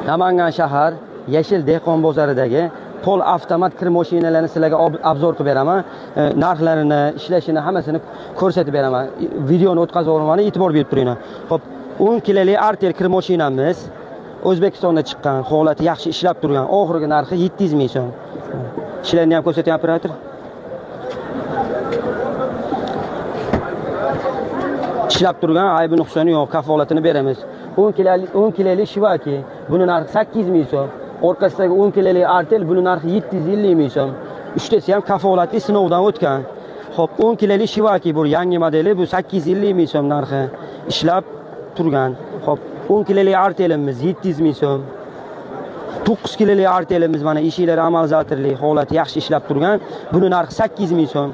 Namangan shahar Yashil dehqon bozoridagi pol avtomat kir mashinalarini sizlarga obzor qilib beraman. Narxlarini, ishlashini hammasini ko'rsatib beraman. Videoni o'tkazib o'raman, e'tibor berib turinglar. Xo'p, 10 kilolik Artel kir mashinamiz O'zbekistonda chiqqan, holati yaxshi ishlab turgan. Oxirgi narxi 700 ming so'm. Ishlarni ham ko'rsating operator. Ishlab turgan, aybi nuqsoni yo'q, kafolatini beramiz. 10 kilolik Shivaki, buni narxi 800 ming so'm. Orqasidagi 10 kilolik Artel, buni narxi 750 ming so'm. Uchtasi ham kafolatli sinovdan o'tgan. Xo'p, 10 kilolik Shivaki bu yangi modeli, bu 850 ming so'm narxi. Ishlab turgan. Xo'p, 10 kilolik Artelimiz 700 ming so'm. 9 kilolik Artelimiz mana eshiklari amalzatorli, holati yaxshi ishlab turgan. Buni narxi 800 ming so'm.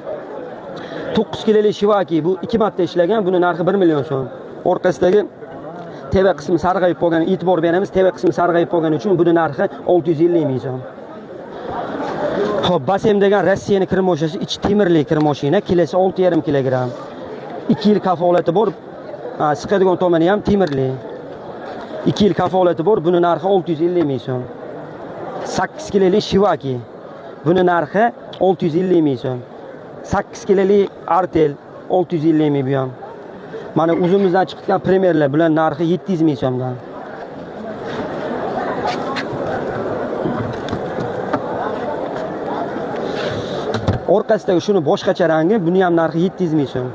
9 kilolik Shivaki bu 2 marta ishlagan, buni narxi 1 million so'm. Orqasidagi TV qismi sarg'ayib qolgan, e'tibor beramiz. TV qismi sarg'ayib qolgani uchun buni narxi 650 ming so'm. Xo'p, Basem degan Rossiyaning kir mashinasi, ichi temirli kir mashina, kilosi 6,5 kilogramm. 2 yil kafolati bor. Siqadigan tomoni ham temirli. 2 yil kafolati bor, buni narxi 650 ming so'm. 8 kilolik Shivaki, buni narxi 650 ming so'm. 8 kilolik Artel 650 ming bu ham. Mana o'zimizdan chiqqan Premierlar bilan narxi 700 ming so'mdan. Orqasidagi shuni boshqacha rangi, buni ham narxi 700 ming so'm.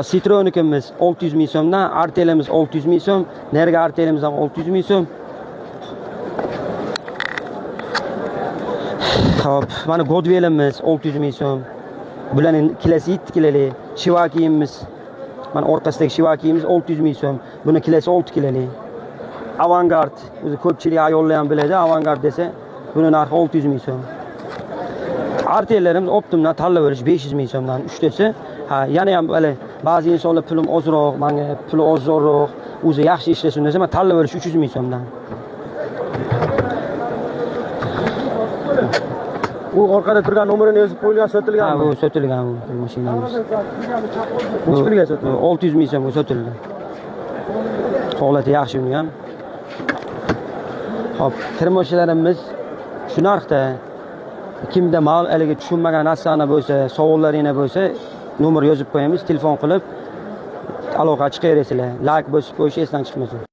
Citronikimiz 600 ming so'mdan, Artelimiz 600 ming so'm, Nerga Artelimiz ham 600 ming so'm. Xo'p, mana Godwellimiz 600 ming so'm. Bularning kilosi 7 kilolik. Shivakimiz, mana orqasidagi Shivakimiz 600 ming so'm. Buni kilosi 6 kilolik. Avangard, o'zi ko'pchilik ayollar ham biladi, Avangard desa, buni narxi 600 ming so'm. Artellarimiz Optimdan tanlab olish 500 ming so'mdan uchtasi. Yana ham hali ba'zi insonlar pulim ozroq, menga puli ozroq, o'zi yaxshi ishlasin desa, men tanlab olish 300 ming so'mdan. Bu orqada turgan nomerini yozib qo'yilgan, sotilgan. Bu sotilgan bu mashinamiz. Necha pulga sotilgan? 600 ming so'mga sotildi. Holati yaxshi uni ham. Xo'p, kir mashinlarimiz shu narxda. Kimda mal aliga tushunmagan narsani bo'lsa, savollaringiz bo'lsa, nomer yozib qo'yamiz, telefon qilib aloqa chiqaverasizlar. Like bosib qo'yish esdan chiqmasin.